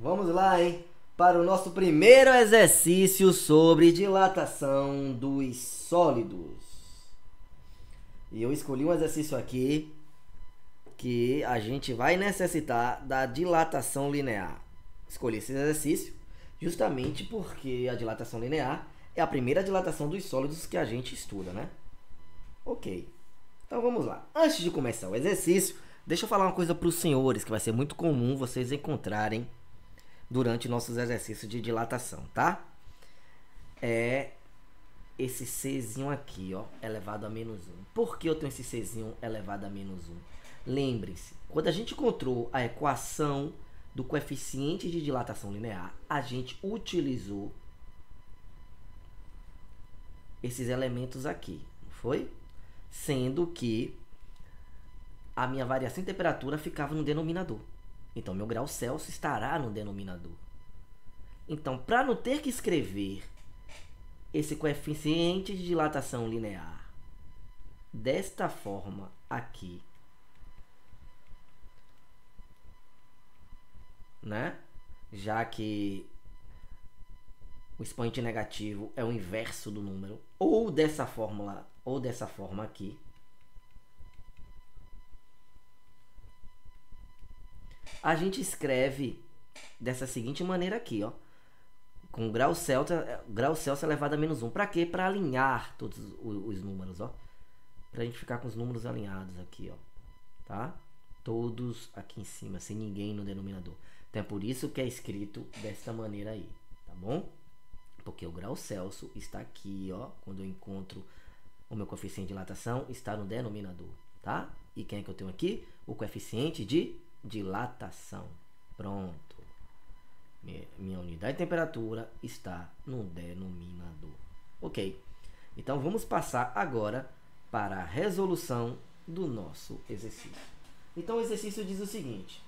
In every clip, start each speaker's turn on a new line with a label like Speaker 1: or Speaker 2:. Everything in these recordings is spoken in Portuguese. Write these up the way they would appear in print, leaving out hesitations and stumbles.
Speaker 1: Vamos lá, hein? Para o nosso primeiro exercício sobre dilatação dos sólidos. E eu escolhi um exercício aqui que a gente vai necessitar da dilatação linear. Escolhi esse exercício justamente porque a dilatação linear é a primeira dilatação dos sólidos que a gente estuda, né? Ok. Então vamos lá. Antes de começar o exercício, deixa eu falar uma coisa para os senhores, que vai ser muito comum vocês encontrarem durante nossos exercícios de dilatação, tá? É esse Czinho aqui, ó, elevado a menos 1. Por que eu tenho esse Czinho elevado a menos 1? Lembre-se, quando a gente encontrou a equação do coeficiente de dilatação linear, a gente utilizou esses elementos aqui, não foi? Sendo que a minha variação em temperatura ficava no denominador. Então, meu grau Celsius estará no denominador. Então, para não ter que escrever esse coeficiente de dilatação linear desta forma aqui, né? Já que o expoente negativo é o inverso do número, ou dessa fórmula, ou dessa forma aqui. A gente escreve dessa seguinte maneira aqui, ó, com grau Celsius elevado a menos 1. Para quê? Para alinhar todos os números, ó. Para a gente ficar com os números alinhados aqui, ó, tá? Todos aqui em cima, sem ninguém no denominador. Então é por isso que é escrito desta maneira aí, tá bom? Porque o grau Celsius está aqui, ó, quando eu encontro o meu coeficiente de dilatação, está no denominador, tá? E quem é que eu tenho aqui? O coeficiente de dilatação. Pronto. Minha unidade de temperatura está no denominador. Ok. Então vamos passar agora para a resolução do nosso exercício. Então o exercício diz o seguinte.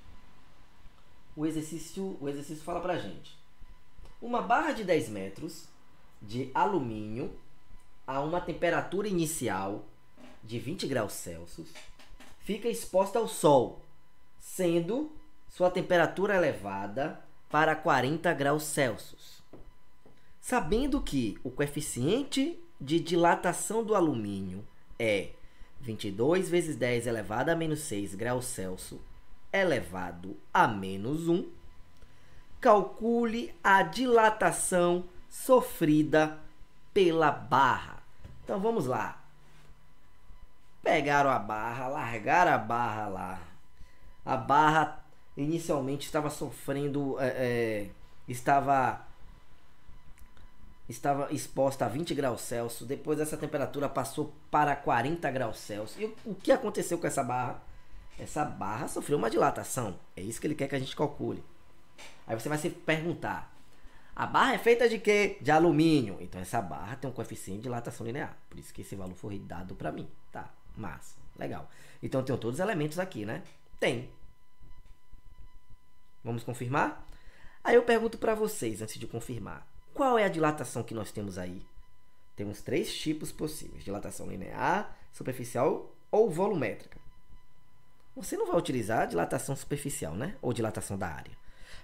Speaker 1: O exercício fala pra gente. Uma barra de 10 metros de alumínio a uma temperatura inicial de 20 graus Celsius fica exposta ao sol, sendo sua temperatura elevada para 40 graus Celsius. Sabendo que o coeficiente de dilatação do alumínio é 22 vezes 10 elevado a menos 6 graus Celsius elevado a menos 1, calcule a dilatação sofrida pela barra. Então vamos lá. Pegaram a barra, largaram a barra lá. A barra inicialmente estava sofrendo, estava exposta a 20 graus Celsius. Depois essa temperatura passou para 40 graus Celsius. E o que aconteceu com essa barra? Essa barra sofreu uma dilatação. É isso que ele quer que a gente calcule. Aí você vai se perguntar, a barra é feita de quê? De alumínio. Então essa barra tem um coeficiente de dilatação linear. Por isso que esse valor foi dado para mim. Tá, massa, legal. Então eu tenho todos os elementos aqui, né? Tem. Vamos confirmar? Aí eu pergunto para vocês, antes de confirmar, qual é a dilatação que nós temos aí? Temos 3 tipos possíveis. Dilatação linear, superficial ou volumétrica. Você não vai utilizar a dilatação superficial, né? Ou dilatação da área.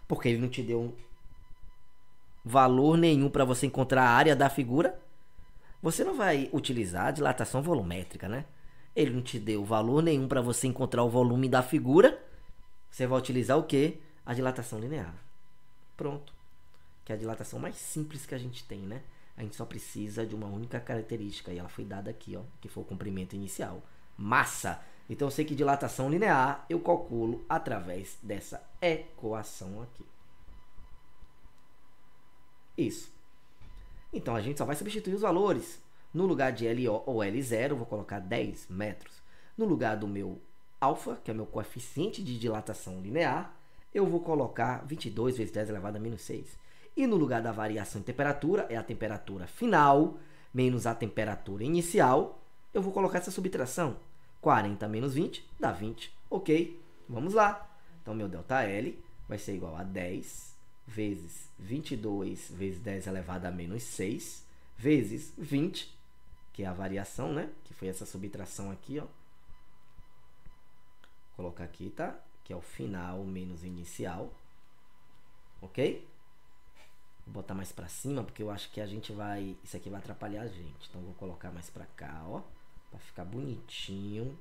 Speaker 1: Porque ele não te deu valor nenhum para você encontrar a área da figura. Você não vai utilizar a dilatação volumétrica, né? Ele não te deu valor nenhum para você encontrar o volume da figura. Você vai utilizar o quê? A dilatação linear. Pronto. Que é a dilatação mais simples que a gente tem, né? A gente só precisa de uma única característica. E ela foi dada aqui, ó. Que foi o comprimento inicial. Massa! Então eu sei que dilatação linear eu calculo através dessa equação aqui. Isso. Então a gente só vai substituir os valores. No lugar de LO ou L0, eu vou colocar 10 metros. No lugar do meu alfa, que é o meu coeficiente de dilatação linear, eu vou colocar 22 vezes 10 elevado a menos 6. E no lugar da variação de temperatura, é a temperatura final menos a temperatura inicial, eu vou colocar essa subtração. 40 menos 20 dá 20. Ok, vamos lá. Então, meu ΔL vai ser igual a 10 vezes 22 vezes 10 elevado a menos 6 vezes 20, que é a variação, né? Que foi essa subtração aqui, ó. Vou colocar aqui, tá? Que é o final menos inicial. ok? Vou botar mais pra cima, porque eu acho que a gente vai... Isso aqui vai atrapalhar a gente. Então, vou colocar mais pra cá, ó. Pra ficar bonitinho.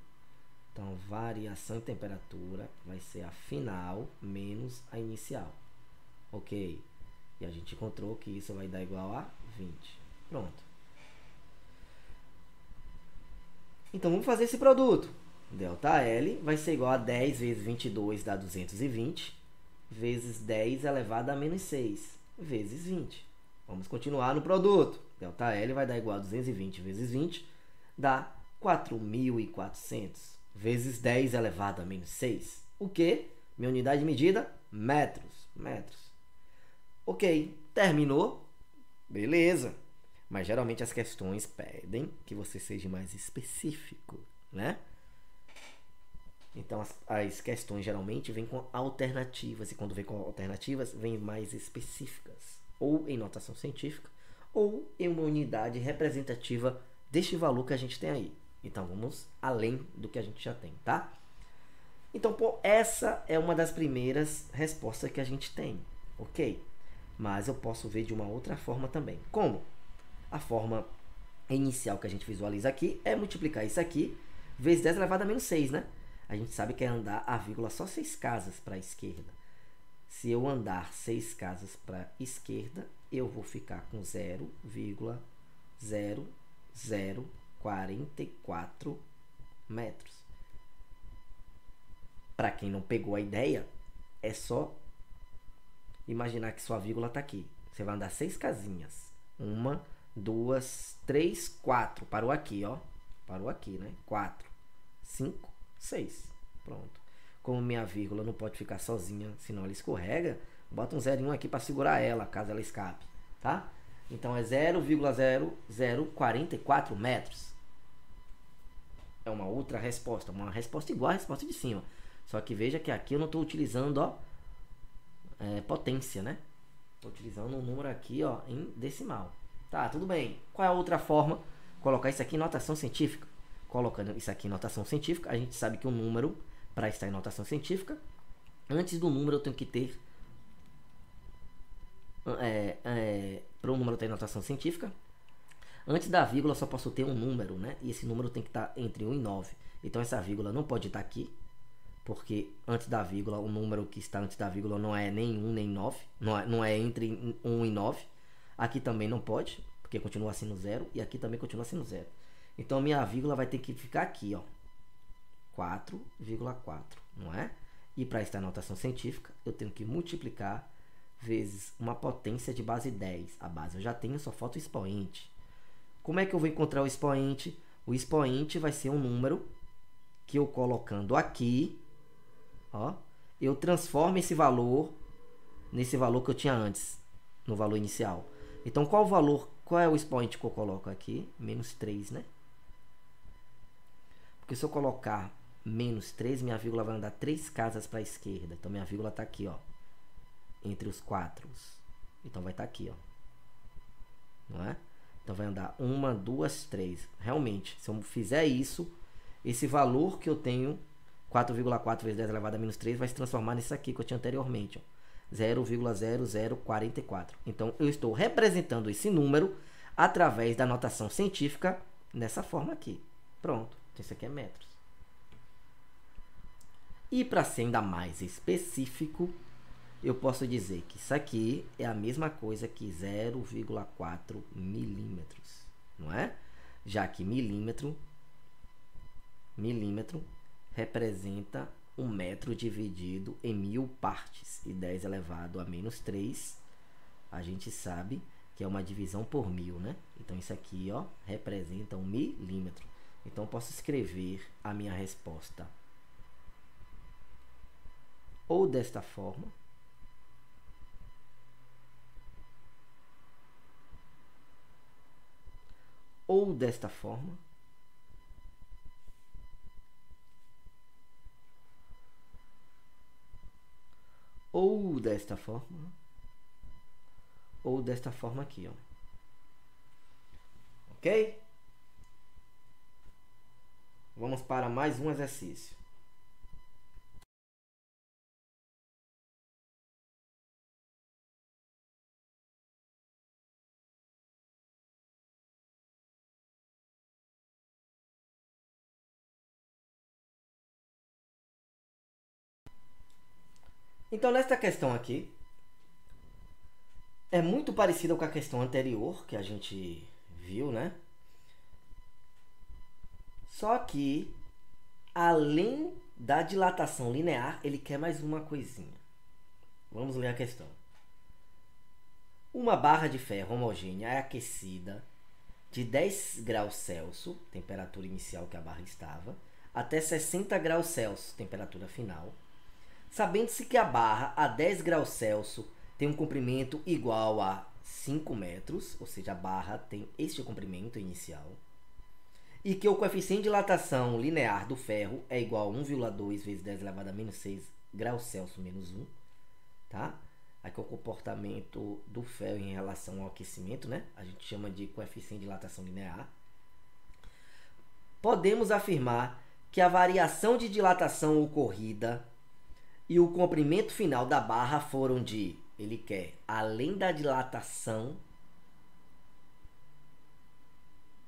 Speaker 1: Então, variação de temperatura vai ser a final menos a inicial. Ok? E a gente encontrou que isso vai dar igual a 20. Pronto. Então, vamos fazer esse produto. ΔL vai ser igual a 10 vezes 22 dá 220. Vezes 10 elevado a menos 6. Vezes 20. Vamos continuar no produto. ΔL vai dar igual a 220 vezes 20. Dá 4.400. Vezes 10 elevado a menos 6. O que? Minha unidade de medida? Metros. Metros. Ok. Terminou? Beleza. Mas geralmente as questões pedem que você seja mais específico, né? Então as questões geralmente vêm com alternativas. E quando vem com alternativas, vem mais específicas. Ou em notação científica, ou em uma unidade representativa deste valor que a gente tem aí. Então vamos além do que a gente já tem, tá? Então, pô, essa é uma das primeiras respostas que a gente tem, ok? Mas eu posso ver de uma outra forma também. Como? A forma inicial que a gente visualiza aqui é multiplicar isso aqui vezes 10 elevado a menos 6, né? A gente sabe que é andar a vírgula só 6 casas para a esquerda. Se eu andar 6 casas para a esquerda, eu vou ficar com 0,0044 metros. Para quem não pegou a ideia, é só imaginar que sua vírgula está aqui. Você vai andar 6 casinhas. 1, 2, 3, 4. Parou aqui, ó. Parou aqui, né? 4, 5, 6. Pronto. Como minha vírgula não pode ficar sozinha, senão ela escorrega, bota um zerinho aqui para segurar ela, caso ela escape, tá? Então é 0,0044 metros. É uma outra resposta, uma resposta igual à resposta de cima. Só que veja que aqui eu não estou utilizando, ó, potência, né? Estou utilizando um número aqui, ó, em decimal. Tá, tudo bem. Qual é a outra forma? Colocar isso aqui em notação científica. Colocando isso aqui em notação científica, a gente sabe que o número, para estar em notação científica, antes do número eu tenho que ter... para o número estar em notação científica, antes da vírgula eu só posso ter um número, né? E esse número tem que estar entre 1 e 9. Então essa vírgula não pode estar aqui, porque antes da vírgula, o número que está antes da vírgula não é nem 1 nem 9. Não é entre 1 e 9. Aqui também não pode, porque continua sendo 0. E aqui também continua sendo 0. Então minha vírgula vai ter que ficar aqui, ó. 4,4, não é? E para estar em notação científica, eu tenho que multiplicar vezes uma potência de base 10. A base eu já tenho, só falta o expoente. Como é que eu vou encontrar o expoente? O expoente vai ser um número que eu colocando aqui, ó, eu transformo esse valor nesse valor que eu tinha antes, no valor inicial. Então, qual é o expoente que eu coloco aqui? Menos 3, né? Porque se eu colocar menos 3, minha vírgula vai andar 3 casas para a esquerda. Então, minha vírgula está aqui, ó, entre os 4. Então, vai estar aqui, ó. Não é? Então, vai andar 1, 2, 3. Realmente, se eu fizer isso, esse valor que eu tenho, 4,4 vezes 10 elevado a menos 3, vai se transformar nisso aqui que eu tinha anteriormente, ó. 0,0044. Então, eu estou representando esse número através da notação científica nessa forma aqui. Pronto. Então, isso aqui é metros. E para ser ainda mais específico, eu posso dizer que isso aqui é a mesma coisa que 0,4 milímetros, não é? Já que milímetro representa 1 metro dividido em 1000 partes. E 10 elevado a menos 3, a gente sabe que é uma divisão por 1000, né? Então, isso aqui, ó, representa 1 milímetro. Então, eu posso escrever a minha resposta ou desta forma, ou desta forma, ou desta forma, ou desta forma aqui, ó. Ok? Vamos para mais um exercício. Então, nesta questão aqui, é muito parecida com a questão anterior que a gente viu, né? Só que, além da dilatação linear, ele quer mais uma coisinha. Vamos ler a questão. Uma barra de ferro homogênea é aquecida de 10 graus Celsius, temperatura inicial que a barra estava, até 60 graus Celsius, temperatura final, sabendo-se que a barra a 10 graus Celsius tem um comprimento igual a 5 metros, ou seja, a barra tem este comprimento inicial, e que o coeficiente de dilatação linear do ferro é igual a 1,2 vezes 10 elevado a menos 6 graus Celsius menos 1, tá? Aqui é o comportamento do ferro em relação ao aquecimento, né? A gente chama de coeficiente de dilatação linear. Podemos afirmar que a variação de dilatação ocorrida e o comprimento final da barra foram de, ele quer, além da dilatação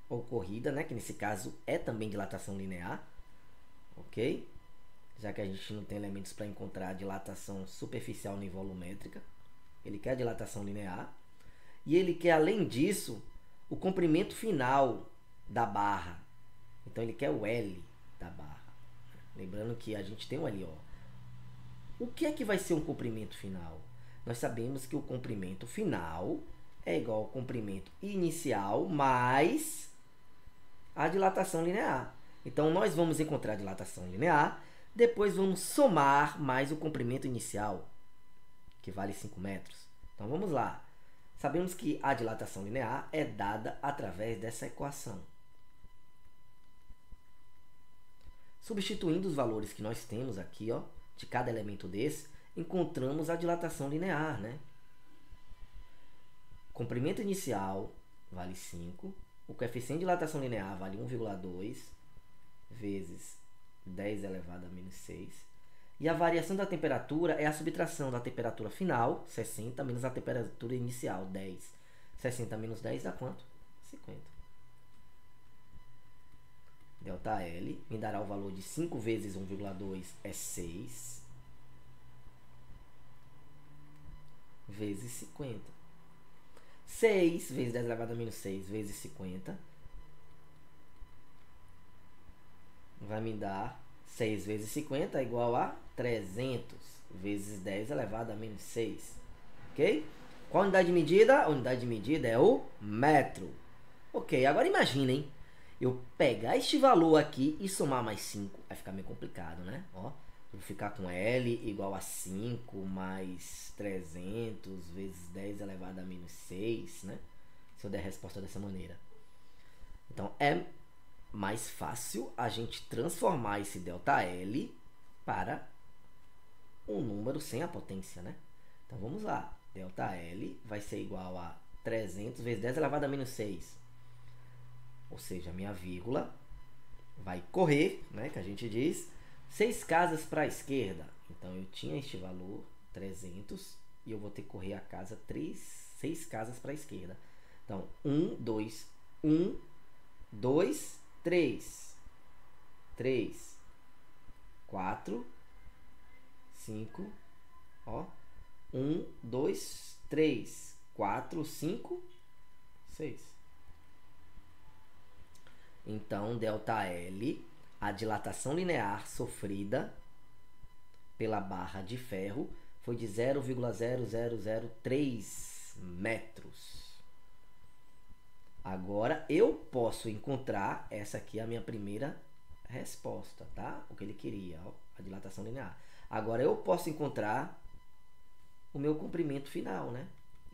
Speaker 1: ocorrida, né? Que nesse caso é também dilatação linear, ok? Já que a gente não tem elementos para encontrar a dilatação superficial nem volumétrica. Ele quer a dilatação linear. E ele quer, além disso, o comprimento final da barra. Então, ele quer o L da barra. Lembrando que a gente tem um LO. O que é que vai ser um comprimento final? Nós sabemos que o comprimento final é igual ao comprimento inicial mais a dilatação linear. Então, nós vamos encontrar a dilatação linear. Depois vamos somar mais o comprimento inicial, que vale 5 metros. Então vamos lá. Sabemos que a dilatação linear é dada através dessa equação. Substituindo os valores que nós temos aqui, ó, de cada elemento desse, encontramos a dilatação linear, né? Comprimento inicial vale 5. O coeficiente de dilatação linear vale 1,2 vezes 10 elevado a menos 6. E a variação da temperatura é a subtração da temperatura final, 60, menos a temperatura inicial, 10. 60 menos 10 dá quanto? 50. Delta L me dará o valor de 5 vezes 1,2 é 6. Vezes 50. 6 vezes 10 elevado a menos 6 vezes 50 vai me dar 6 vezes 50 é igual a 300 vezes 10 elevado a menos 6. Ok? Qual a unidade de medida? A unidade de medida é o metro. Ok, agora imaginem eu pegar este valor aqui e somar mais 5. Vai ficar meio complicado, né? Ó, vou ficar com L igual a 5 mais 300 vezes 10 elevado a menos 6, né? Se eu der a resposta dessa maneira. Então, é mais fácil a gente transformar esse ΔL para um número sem a potência, né? Então, vamos lá. ΔL vai ser igual a 300 vezes 10 elevado a menos 6. Ou seja, a minha vírgula vai correr, né? Que a gente diz, 6 casas para a esquerda. Então, eu tinha este valor, 300, e eu vou ter que correr a casa 6 casas para a esquerda. Então, 1, 2, 1, 2, 3, 3, 4, 5, ó, 1, 2, 3, 4, 5, 6. Então, ΔL, a dilatação linear sofrida pela barra de ferro foi de 0,0003 metros. Agora, eu posso encontrar, essa aqui é a minha primeira resposta, tá? O que ele queria, ó, a dilatação linear. Agora, eu posso encontrar o meu comprimento final, né?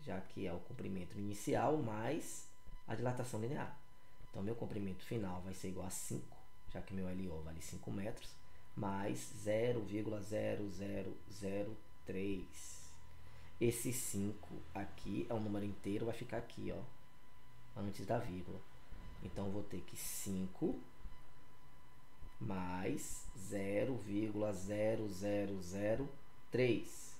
Speaker 1: Já que é o comprimento inicial mais a dilatação linear. Então, meu comprimento final vai ser igual a 5, já que meu LO vale 5 metros, mais 0,0003. Esse 5 aqui é um número inteiro, vai ficar aqui, ó, antes da vírgula. Então, eu vou ter que 5 mais 0,0003.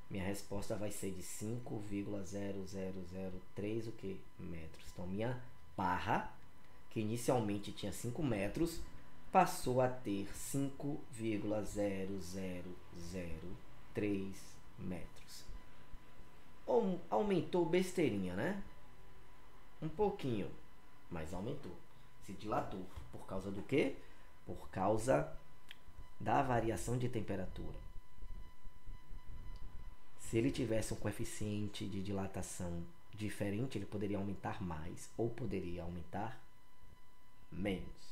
Speaker 1: Minha resposta vai ser de 5,0003 o que? Metros. Então, minha barra, que inicialmente tinha 5 metros, passou a ter 5,0003 metros. Aumentou besteirinha, né? Um pouquinho, mas aumentou. Se dilatou. Por causa do quê? Por causa da variação de temperatura. Se ele tivesse um coeficiente de dilatação diferente, ele poderia aumentar mais ou poderia aumentar menos.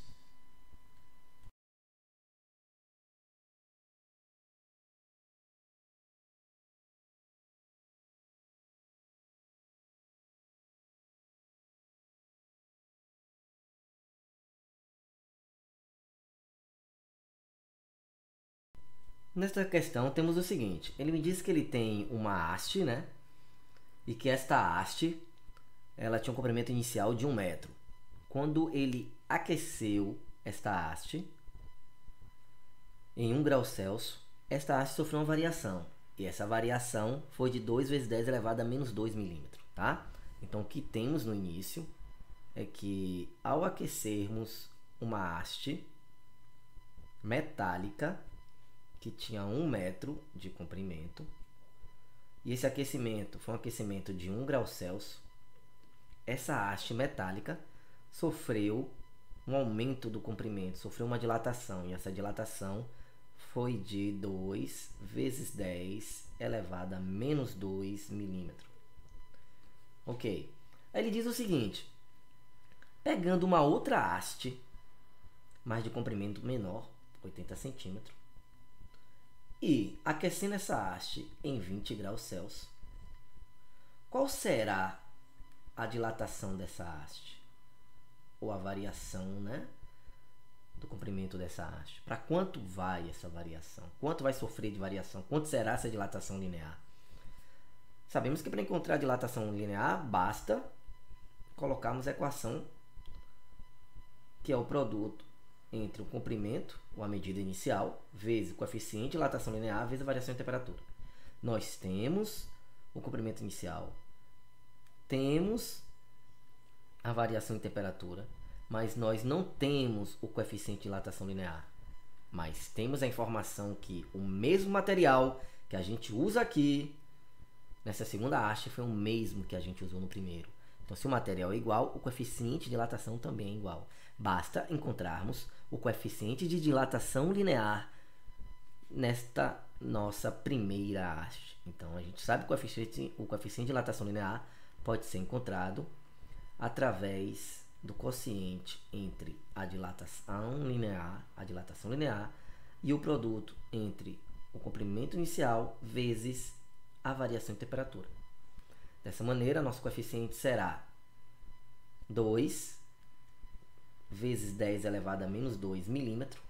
Speaker 1: Nesta questão temos o seguinte, ele me disse que ele tem uma haste, né? E que esta haste, ela tinha um comprimento inicial de 1 metro. Quando ele aqueceu esta haste em 1 grau Celsius, esta haste sofreu uma variação. E essa variação foi de 2 vezes 10 elevado a menos 2 milímetros, tá? Então, o que temos no início é que ao aquecermos uma haste metálica que tinha 1 metro de comprimento, e esse aquecimento foi um aquecimento de 1 grau Celsius, essa haste metálica sofreu um aumento do comprimento, sofreu uma dilatação, e essa dilatação foi de 2 vezes 10 elevado a menos 2 milímetros. Ok. Aí ele diz o seguinte, pegando uma outra haste, mas de comprimento menor, 80 centímetros, e aquecendo essa haste em 20 graus Celsius, qual será a dilatação dessa haste? Ou a variação, né, do comprimento dessa haste? Para quanto vai essa variação? Quanto vai sofrer de variação? Quanto será essa dilatação linear? Sabemos que para encontrar a dilatação linear, basta colocarmos a equação que é o produto entre o comprimento, ou a medida inicial, vezes o coeficiente de dilatação linear, vezes a variação de temperatura. Nós temos o comprimento inicial, temos a variação de temperatura, mas nós não temos o coeficiente de dilatação linear. Mas temos a informação que o mesmo material que a gente usa aqui, nessa segunda haste, foi o mesmo que a gente usou no primeiro. Então, se o material é igual, o coeficiente de dilatação também é igual. Basta encontrarmos o coeficiente de dilatação linear nesta nossa primeira haste. Então, a gente sabe que o coeficiente de dilatação linear pode ser encontrado através do quociente entre a dilatação linear e o produto entre o comprimento inicial vezes a variação de temperatura. Dessa maneira, nosso coeficiente será 2 vezes 10 elevado a menos 2 milímetros,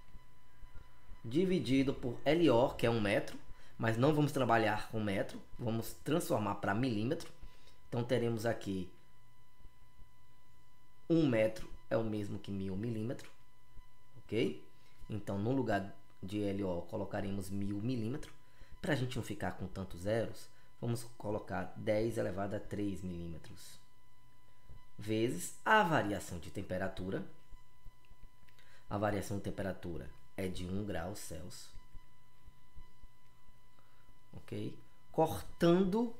Speaker 1: dividido por LO, que é 1 metro, mas não vamos trabalhar com metro, vamos transformar para milímetro. Então, teremos aqui 1 metro é o mesmo que 1000 milímetros, ok? Então, no lugar de LO, colocaremos 1000 milímetros. Para a gente não ficar com tantos zeros, vamos colocar 10 elevado a 3 milímetros, vezes a variação de temperatura. A variação de temperatura é de 1 grau Celsius, ok? Cortando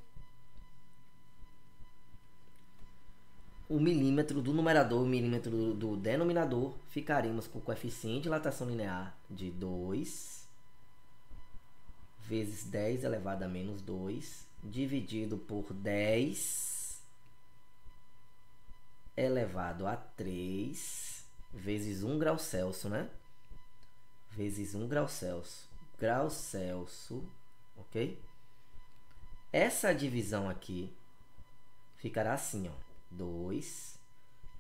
Speaker 1: o milímetro do numerador e o milímetro do denominador, ficaremos com o coeficiente de dilatação linear de 2 vezes 10 elevado a menos 2, dividido por 10 elevado a 3, vezes 1 grau Celsius, né? Vezes 1 grau Celsius. Grau Celsius, ok? Essa divisão aqui ficará assim, ó. 2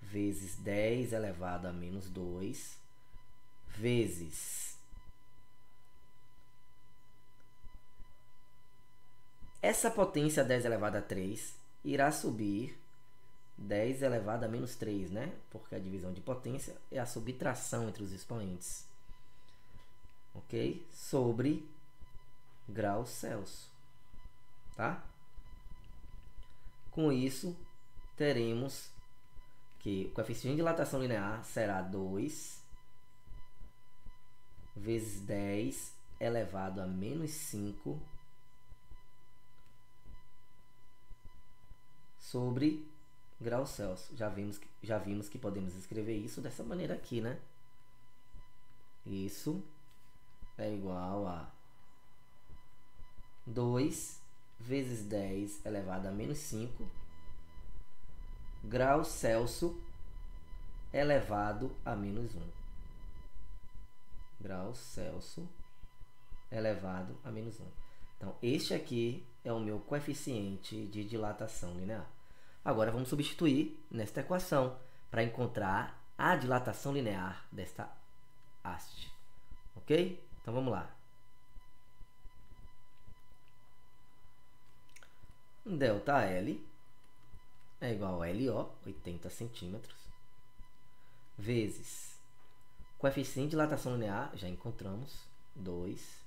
Speaker 1: vezes 10 elevado a menos 2, vezes essa potência 10 elevado a 3 irá subir 10 elevado a menos 3, né? Porque a divisão de potência é a subtração entre os expoentes. Ok? Sobre graus Celsius. Tá? Com isso, teremos que o coeficiente de dilatação linear será 2 vezes 10 elevado a menos 5 sobre graus Celsius. Já vimos que podemos escrever isso dessa maneira aqui, né? Isso é igual a 2 vezes 10 elevado a menos 5 graus Celsius elevado a menos 1. Graus Celsius elevado a menos 1. Então, este aqui é o meu coeficiente de dilatação linear. Agora, vamos substituir nesta equação para encontrar a dilatação linear desta haste. Ok? Então, vamos lá. ΔL é igual a LO, 80 centímetros, vezes coeficiente de dilatação linear, já encontramos, 2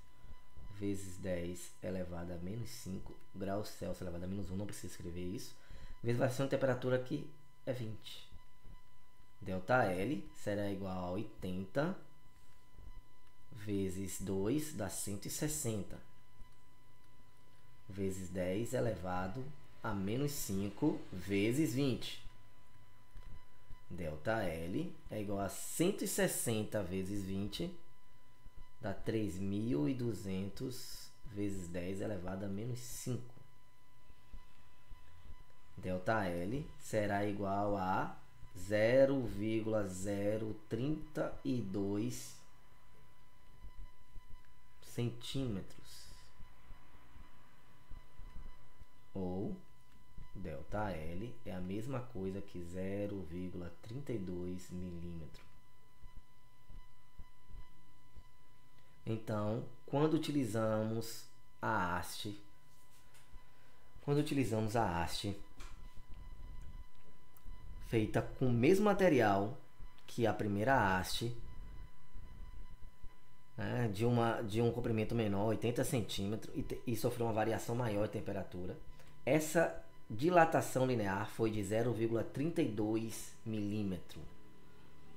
Speaker 1: vezes 10 elevado a menos 5 graus Celsius elevado a menos 1, não precisa escrever isso, vezes variação de temperatura aqui é 20. ΔL será igual a 80 vezes 2 dá 160. Vezes 10 elevado a menos 5 vezes 20. ΔL é igual a 160 vezes 20, dá 3.200 vezes 10 elevado a menos 5. ΔL será igual a 0,032 centímetros. Ou ΔL é a mesma coisa que 0,32 milímetro. Então, quando utilizamos a haste, feita com o mesmo material que a primeira haste, né, de um comprimento menor, 80 centímetros, e sofreu uma variação maior de temperatura, essa dilatação linear foi de 0,32 milímetro,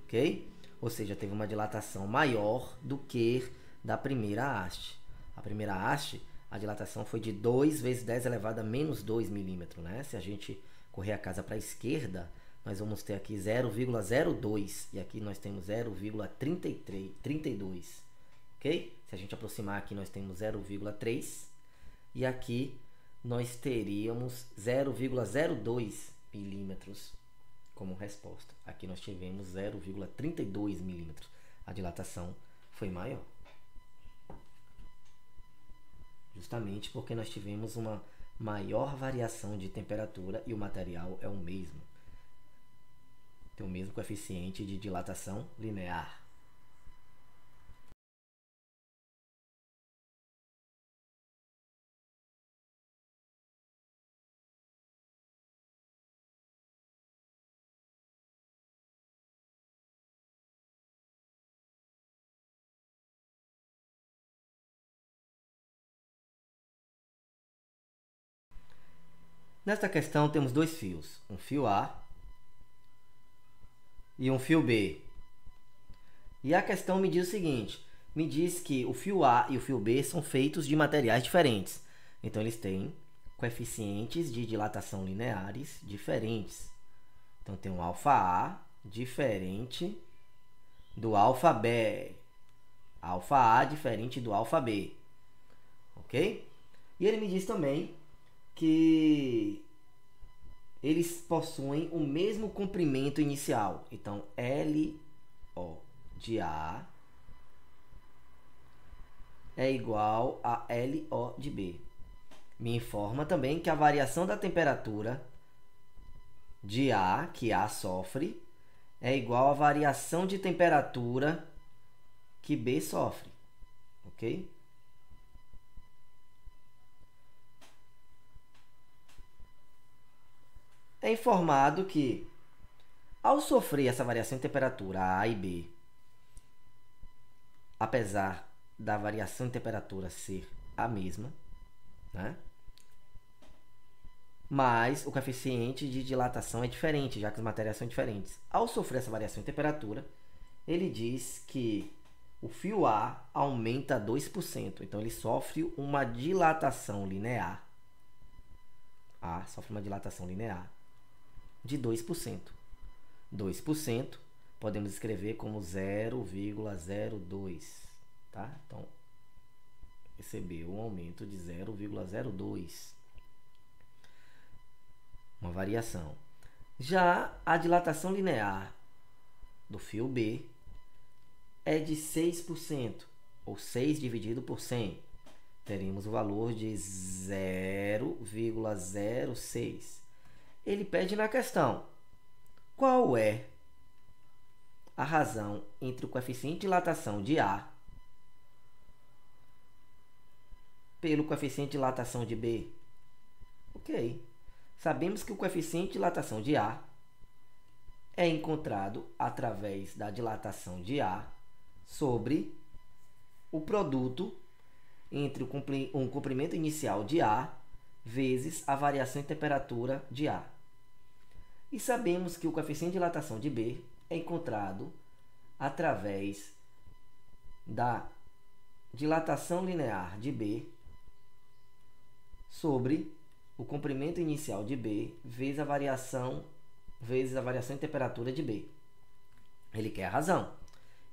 Speaker 1: ok? Ou seja, teve uma dilatação maior do que da primeira haste. A primeira haste, a dilatação foi de 2 vezes 10 elevado a menos 2 milímetros, né? Se a gente correr a casa para a esquerda, nós vamos ter aqui 0,02 e aqui nós temos 0,32, ok? Se a gente aproximar aqui, nós temos 0,3 e aqui nós teríamos 0,02 milímetros como resposta. Aqui nós tivemos 0,32 milímetros. A dilatação foi maior. Justamente porque nós tivemos uma maior variação de temperatura e o material é o mesmo. Tem o mesmo coeficiente de dilatação linear. Nesta questão temos dois fios, um fio A e um fio B. E a questão me diz o seguinte, me diz que o fio A e o fio B são feitos de materiais diferentes. Então eles têm coeficientes de dilatação lineares diferentes. Então tem um alfa A diferente do alfa B. Alfa A diferente do alfa B. Ok? E ele me diz também que eles possuem o mesmo comprimento inicial. Então, LO de A é igual a LO de B. Me informa também que a variação da temperatura de A, que A sofre, é igual à variação de temperatura que B sofre. Ok? É informado que, ao sofrer essa variação de temperatura A e B, apesar da variação de temperatura ser a mesma, né? Mas o coeficiente de dilatação é diferente, já que as matérias são diferentes. Ao sofrer essa variação de temperatura, ele diz que o fio A aumenta 2%. Então, ele sofre uma dilatação linear. A sofre uma dilatação linear de 2%. 2% podemos escrever como 0,02. Tá? Então, recebeu um aumento de 0,02. Uma variação. Já a dilatação linear do fio B é de 6%, ou 6 dividido por 100. Teremos o valor de 0,06. Ele pede na questão: qual é a razão entre o coeficiente de dilatação de A pelo coeficiente de dilatação de B? Ok. Sabemos que o coeficiente de dilatação de A é encontrado através da dilatação de A sobre o produto entre um comprimento inicial de A vezes a variação em temperatura de A. E sabemos que o coeficiente de dilatação de B é encontrado através da dilatação linear de B sobre o comprimento inicial de B vezes a variação em temperatura de B. Ele quer a razão.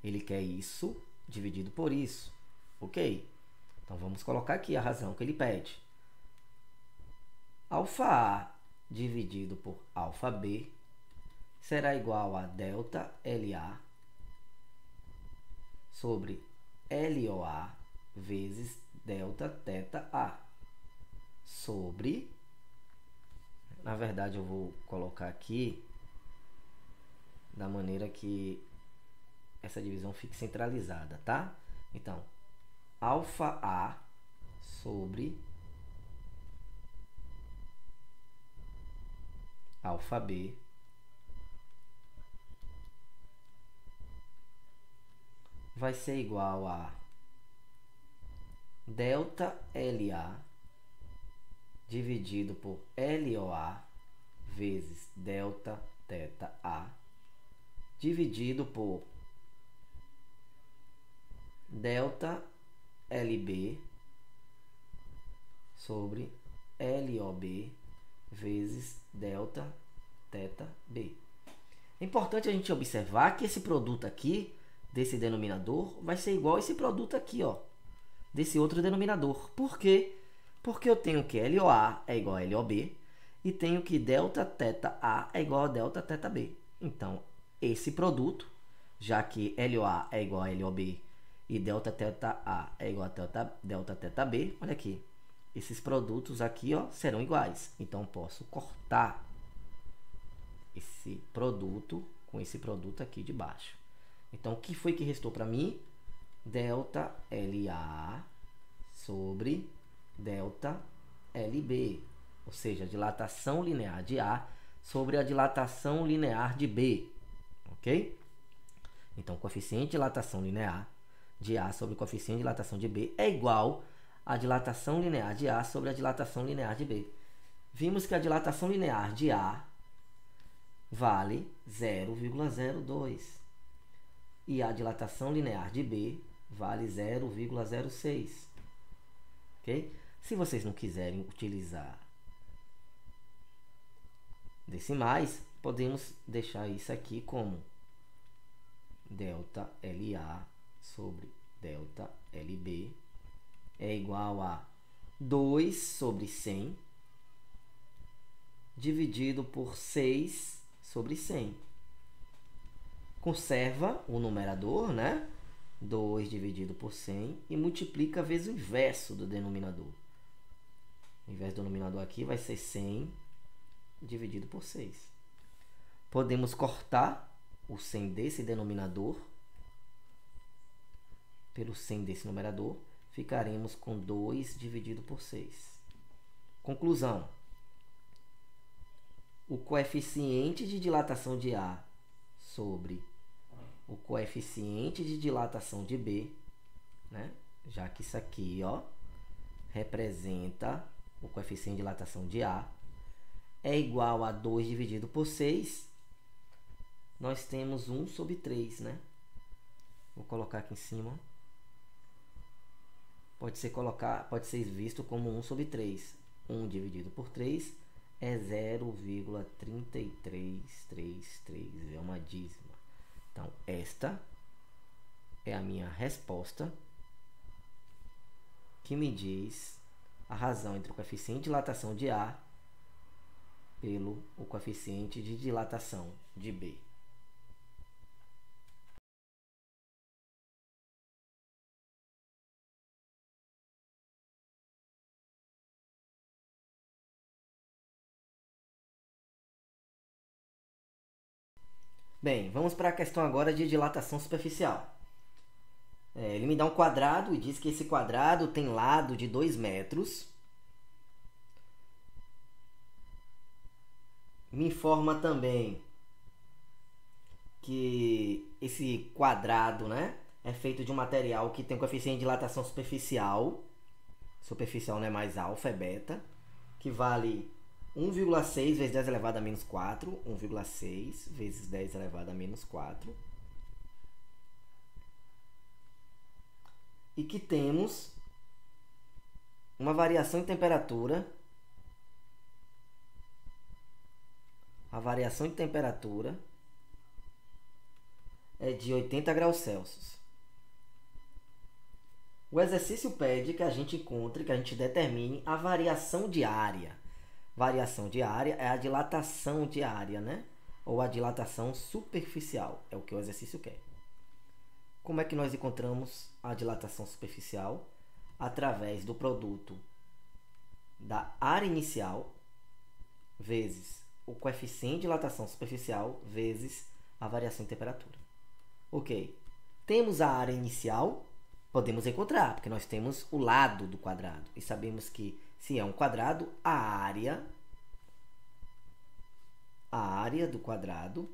Speaker 1: Ele quer isso dividido por isso. Ok? Então, vamos colocar aqui a razão que ele pede. Alfa A dividido por alfa B será igual a delta LA sobre LOA vezes delta θ A sobre... Na verdade, eu vou colocar aqui da maneira que essa divisão fique centralizada, tá? Então, alfa A sobre alfa B vai ser igual a delta LA dividido por LOA vezes delta θ A dividido por delta LB sobre LOB vezes delta θ B. É importante a gente observar que esse produto aqui, desse denominador, vai ser igual a esse produto aqui, ó, desse outro denominador. Por quê? Porque eu tenho que LOA é igual a LOB e tenho que delta θ A é igual a delta θ B. Então, esse produto, já que LOA é igual a LOB e delta θ A é igual a delta θ B, olha aqui, esses produtos aqui, ó, serão iguais. Então, posso cortar esse produto com esse produto aqui de baixo. Então, o que foi que restou para mim? Delta LA sobre delta LB, ou seja, a dilatação linear de A sobre a dilatação linear de B, ok? Então, o coeficiente de dilatação linear de A sobre o coeficiente de dilatação de B é igual à dilatação linear de A sobre a dilatação linear de B. Vimos que a dilatação linear de A vale 0,02 e a dilatação linear de B vale 0,06, ok? Se vocês não quiserem utilizar decimais, podemos deixar isso aqui como delta LA sobre delta LB é igual a 2 sobre 100 dividido por 6 sobre 100. Conserva o numerador, né? 2 dividido por 100 e multiplica vezes o inverso do denominador. O inverso do denominador aqui vai ser 100 dividido por 6. Podemos cortar o 100 desse denominador pelo 100 desse numerador. Ficaremos com 2 dividido por 6. Conclusão. O coeficiente de dilatação de A sobre o coeficiente de dilatação de B, né? Já que isso aqui, ó, representa o coeficiente de dilatação de A, é igual a 2 dividido por 6, nós temos 1 sobre 3, né? Vou colocar aqui em cima. Pode ser visto como 1/3. 1 dividido por 3 é 0,3333. É uma dízima. Então, esta é a minha resposta, que me diz a razão entre o coeficiente de dilatação de A pelo o coeficiente de dilatação de B. Bem, vamos para a questão agora de dilatação superficial. Ele me dá um quadrado e diz que esse quadrado tem lado de 2 metros. Me informa também que esse quadrado, né, é feito de um material que tem um coeficiente de dilatação superficial. Superficial não é mais alfa, é beta, que vale 1,6 vezes 10 elevado a menos 4. 1,6 vezes 10 elevado a menos 4. E que temos uma variação em temperatura. A variação de temperatura é de 80 graus Celsius. O exercício pede que a gente encontre, que a gente determine a variação de área. Variação de área é a dilatação de área, né? Ou a dilatação superficial, é o que o exercício quer. Como é que nós encontramos a dilatação superficial? Através do produto da área inicial vezes o coeficiente de dilatação superficial vezes a variação de temperatura. Ok. Temos a área inicial, podemos encontrar, porque nós temos o lado do quadrado. E sabemos que, se é um quadrado, a área do quadrado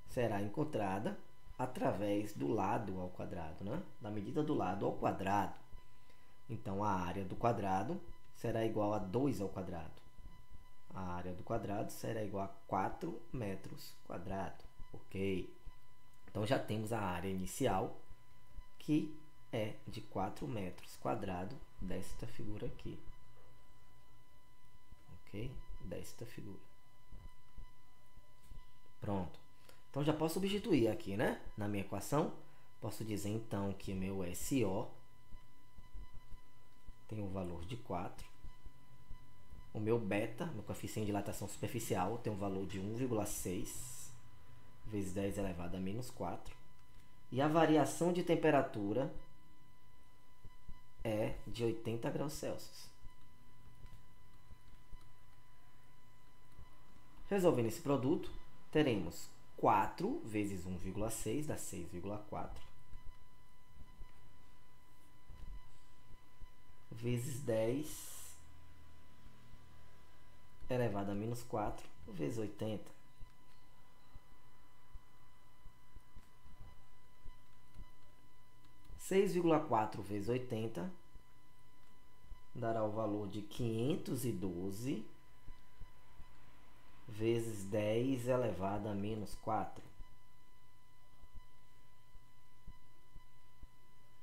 Speaker 1: será encontrada através do lado ao quadrado, né? Da medida do lado ao quadrado. Então, a área do quadrado será igual a 2 ao quadrado. A área do quadrado será igual a 4 metros quadrados. Ok. Então, já temos a área inicial, que é de 4 metros quadrados desta figura aqui. Ok? Desta figura. Pronto. Então, já posso substituir aqui, né? Na minha equação. Posso dizer, então, que o meu SO tem o valor de 4. O meu beta, meu coeficiente de dilatação superficial, tem um valor de 1,6 vezes 10 elevado a menos 4. E a variação de temperatura é de 80 graus Celsius. Resolvendo esse produto, teremos 4 vezes 1,6 dá 6,4. Vezes 10 elevado a menos 4 vezes 80. Seis vírgula quatro vezes 80 dará o valor de 512 vezes 10 elevado a menos 4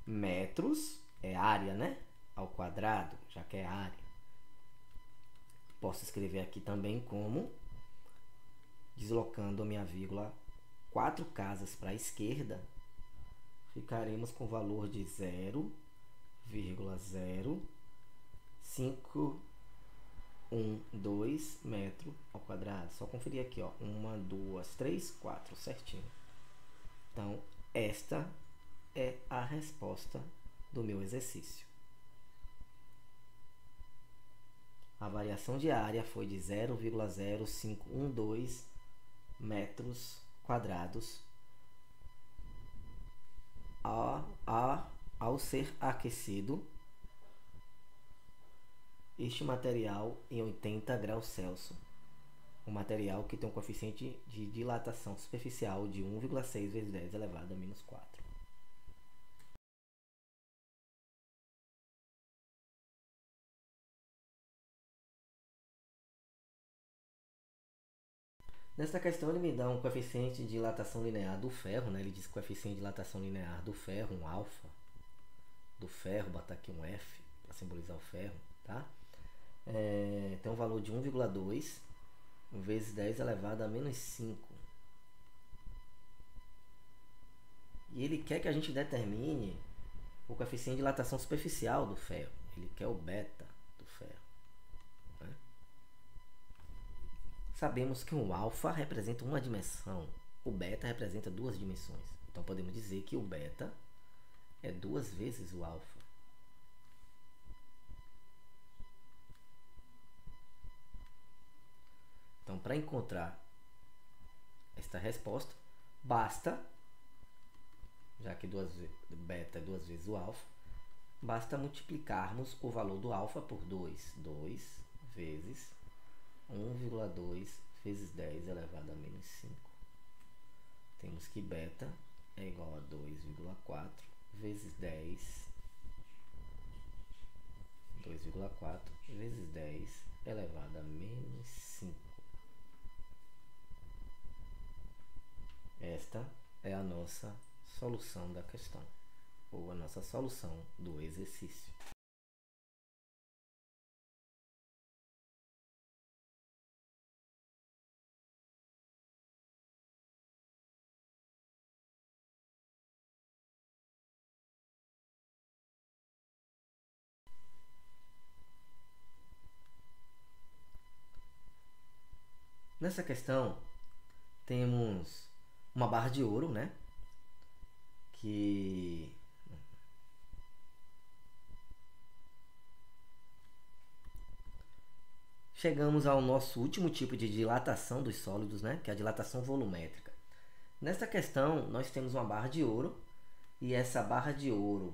Speaker 1: metros. É área, né? Ao quadrado, já que é área. Posso escrever aqui também como, deslocando a minha vírgula 4 casas para a esquerda, ficaremos com o valor de 0,0512 metro ao quadrado. Só conferir aqui, ó, 1, 2, 3, 4, certinho. Então, esta é a resposta do meu exercício. A variação de área foi de 0,0512 metros quadrados ao ser aquecido este material em 80 graus Celsius. Um material que tem um coeficiente de dilatação superficial de 1,6 vezes 10 elevado a menos 4. Nesta questão ele me dá um coeficiente de dilatação linear do ferro, né? Ele diz que o coeficiente de dilatação linear do ferro, um alfa do ferro, botar aqui um F para simbolizar o ferro, tá? Tem um valor de 1,2 vezes 10 elevado a menos 5. E ele quer que a gente determine o coeficiente de dilatação superficial do ferro. Ele quer o beta do ferro, né? Sabemos que o alfa representa uma dimensão, o beta representa duas dimensões. Então podemos dizer que o beta é 2 vezes o alfa. Então, para encontrar esta resposta, basta, já que beta é 2 vezes o alfa, basta multiplicarmos o valor do alfa por 2. 2 vezes 1,2 vezes 10 elevado a menos 5. Temos que beta é igual a 2,4 vezes 10. 2,4 vezes 10 elevado a menos 5. Esta é a nossa solução da questão, ou a nossa solução do exercício. Nessa questão, temos uma barra de ouro, né? Que chegamos ao nosso último tipo de dilatação dos sólidos, né? Que é a dilatação volumétrica. Nesta questão, nós temos uma barra de ouro, e essa barra de ouro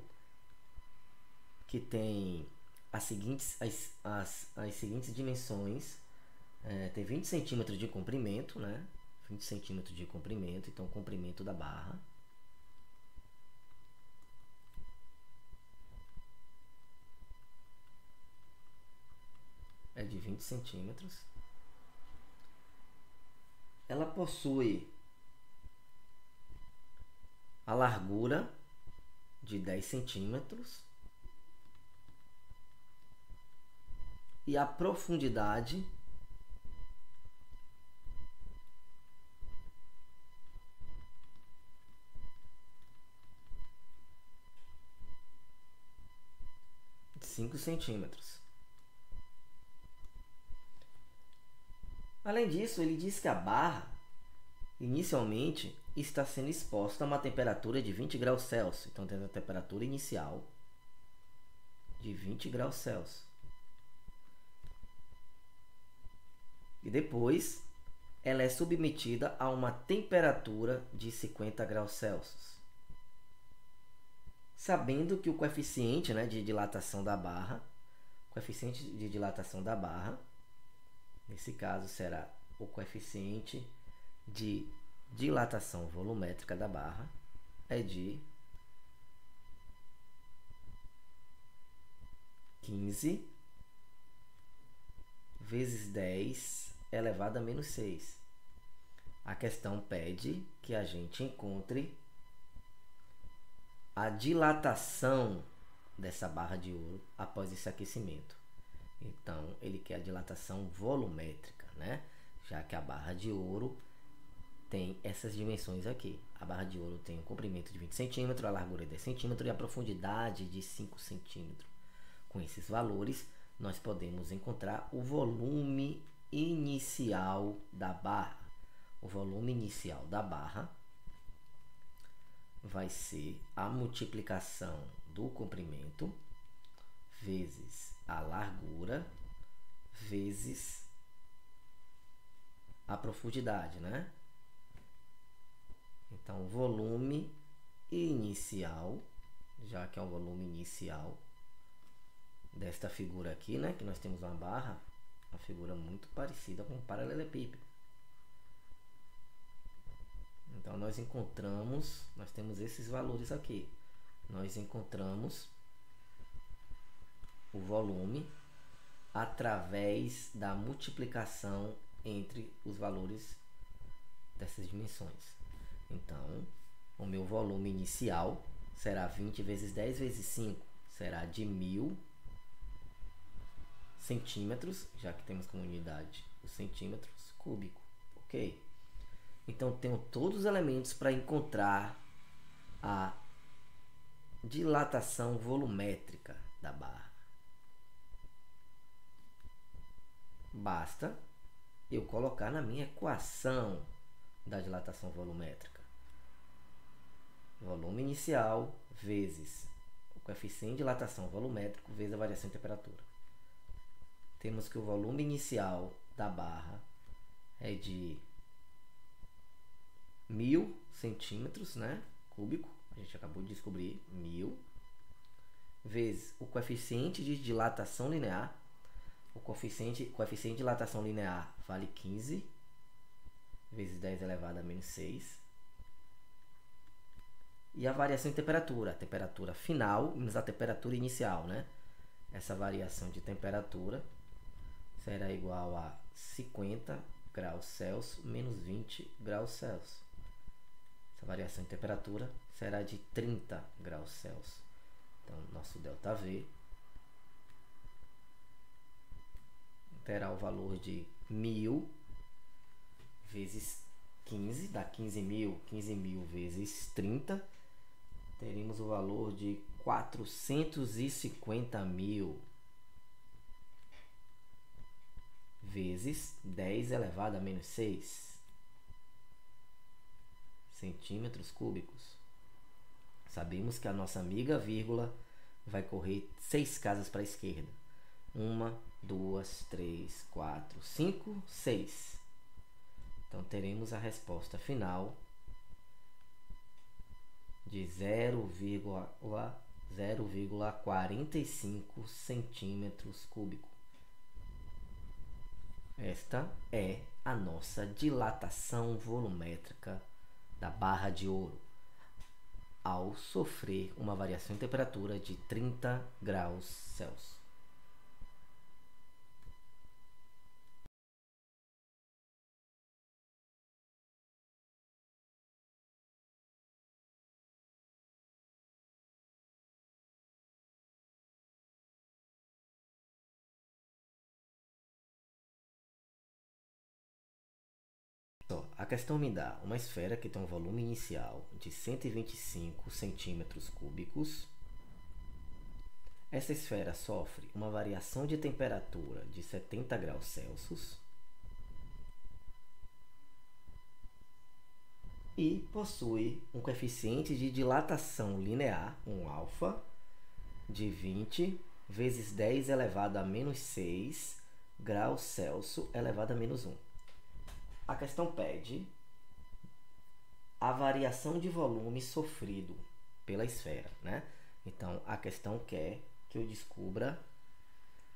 Speaker 1: que tem as seguintes dimensões, tem 20 centímetros de comprimento, né? 20 centímetros de comprimento, então o comprimento da barra é de 20 centímetros. Ela possui a largura de 10 centímetros e a profundidade de 5 centímetros. Além disso, ele diz que a barra inicialmente está sendo exposta a uma temperatura de 20 graus Celsius. Então temos a temperatura inicial de 20 graus Celsius. E depois ela é submetida a uma temperatura de 50 graus Celsius. Sabendo que o coeficiente, né, de dilatação da barra, nesse caso será o coeficiente de dilatação volumétrica da barra, é de 15 vezes 10 elevado a menos 6. A questão pede que a gente encontre a dilatação dessa barra de ouro após esse aquecimento. Então, ele quer a dilatação volumétrica, né? Já que a barra de ouro tem essas dimensões aqui. A barra de ouro tem um comprimento de 20 centímetros, a largura de 10 centímetros e a profundidade de 5 centímetros. Com esses valores, nós podemos encontrar o volume inicial da barra. O volume inicial da barra vai ser a multiplicação do comprimento vezes a largura vezes a profundidade, né? Então, o volume inicial, já que é o volume inicial desta figura aqui, né? Que nós temos uma barra, uma figura muito parecida com um paralelepípedo. Então, nós temos esses valores aqui. Nós encontramos o volume através da multiplicação entre os valores dessas dimensões. Então, o meu volume inicial será 20 vezes 10 vezes 5, será de 1000 centímetros, já que temos como unidade os centímetros cúbico. Ok? Então, tenho todos os elementos para encontrar a dilatação volumétrica da barra. Basta eu colocar na minha equação da dilatação volumétrica. Volume inicial vezes o coeficiente de dilatação volumétrico vezes a variação de temperatura. Temos que o volume inicial da barra é de 1000 centímetros, né, cúbico. A gente acabou de descobrir 1000 vezes o coeficiente de dilatação linear. O coeficiente de dilatação linear vale 15 vezes 10 elevado a menos 6. E a variação de temperatura, a temperatura final menos a temperatura inicial, né? Essa variação de temperatura será igual a 50 graus Celsius menos 20 graus Celsius. Essa variação de temperatura será de 30 graus Celsius. Então, nosso ΔV terá o valor de 1000 vezes 15, dá 15.000, 15.000 vezes 30, teremos o valor de 450.000 vezes 10 elevado a menos 6 centímetros cúbicos. Sabemos que a nossa amiga vírgula vai correr 6 casas para a esquerda. 1, 2, 3, 4, 5, 6. Então, teremos a resposta final de 0,45 centímetros cúbicos. Esta é a nossa dilatação volumétrica da barra de ouro ao sofrer uma variação de temperatura de 30 graus Celsius. A questão me dá uma esfera que tem um volume inicial de 125 centímetros cúbicos. Essa esfera sofre uma variação de temperatura de 70 graus Celsius e possui um coeficiente de dilatação linear, um alfa, de 20 vezes 10 elevado a menos 6 graus Celsius elevado a menos 1. A questão pede a variação de volume sofrido pela esfera, né? Então, a questão quer que eu descubra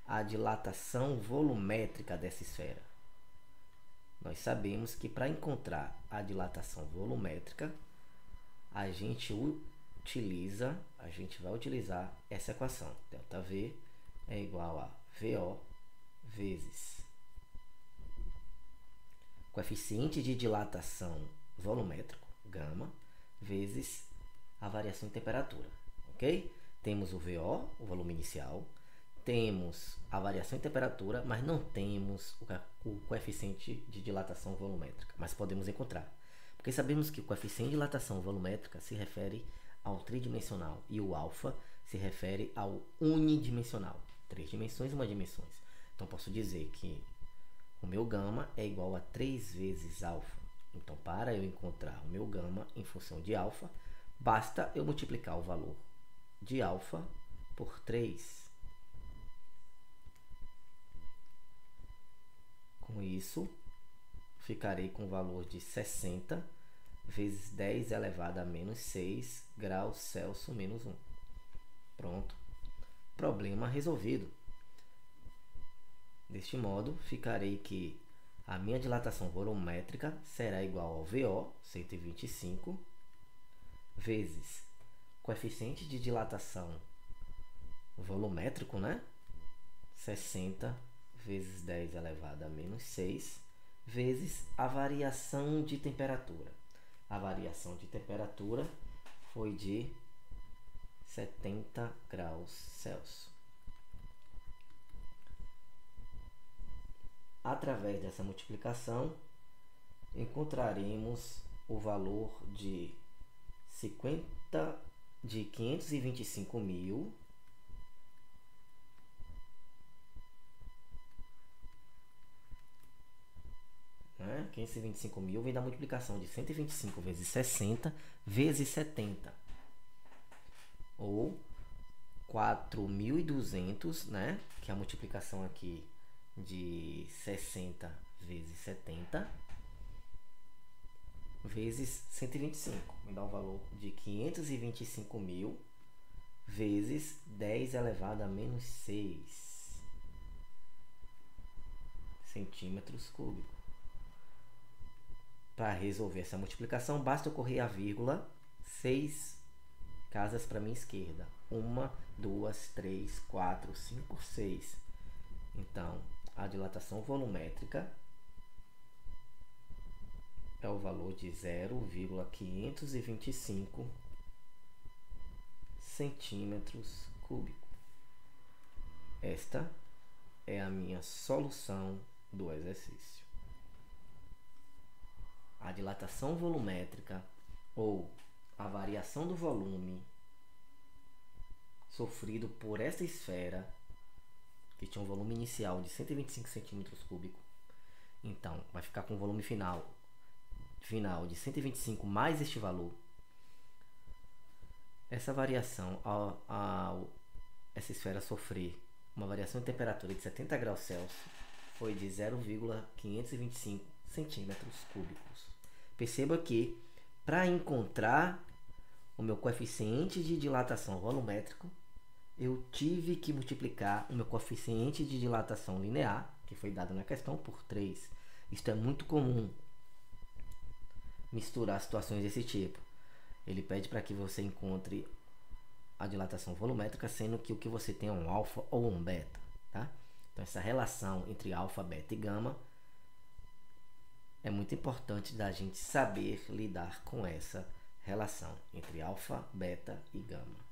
Speaker 1: a dilatação volumétrica dessa esfera. Nós sabemos que para encontrar a dilatação volumétrica, a gente vai utilizar essa equação. ΔV é igual a VO vezes coeficiente de dilatação volumétrico, gama, vezes a variação de temperatura, ok? Temos o VO, o volume inicial, temos a variação de temperatura, mas não temos o coeficiente de dilatação volumétrica, mas podemos encontrar. Porque sabemos que o coeficiente de dilatação volumétrica se refere ao tridimensional e o alfa se refere ao unidimensional. 3 dimensões, 1 dimensão. Então, posso dizer que o meu gama é igual a 3 vezes alfa. Então, para eu encontrar o meu gama em função de alfa, basta eu multiplicar o valor de alfa por 3. Com isso, ficarei com o valor de 60 vezes 10 elevado a menos 6 graus Celsius menos 1. Pronto. Problema resolvido. Deste modo, ficarei que a minha dilatação volumétrica será igual ao VO, 125, vezes coeficiente de dilatação volumétrico, né? 60 vezes 10 elevado a menos 6, vezes a variação de temperatura. A variação de temperatura foi de 70 graus Celsius. Através dessa multiplicação, encontraremos o valor de 525.000 525.000 vem da multiplicação de 125 vezes 60 vezes 70, ou 4.200, né? Que é a multiplicação aqui de 60 vezes 70 vezes 125, me dá o valor de 525.000 vezes 10 elevado a menos 6 centímetros cúbicos. Para resolver essa multiplicação, basta eu correr a vírgula 6 casas para minha esquerda. 1, 2, 3, 4, 5, 6. Então, a dilatação volumétrica é o valor de 0,525 centímetros cúbicos. Esta é a minha solução do exercício. A dilatação volumétrica, ou a variação do volume sofrido por esta esfera, que tinha um volume inicial de 125 centímetros cúbicos, então vai ficar com o volume final de 125 mais este valor. Essa variação, essa esfera sofrer uma variação de temperatura de 70 graus Celsius, foi de 0,525 centímetros cúbicos. Perceba que, para encontrar o meu coeficiente de dilatação volumétrico, eu tive que multiplicar o meu coeficiente de dilatação linear, que foi dado na questão, por 3. Isto é muito comum, misturar situações desse tipo. Ele pede para que você encontre a dilatação volumétrica, sendo que o que você tem é um alfa ou um beta, tá? Então, essa relação entre alfa, beta e gama é muito importante da gente saber lidar com essa relação entre alfa, beta e gama.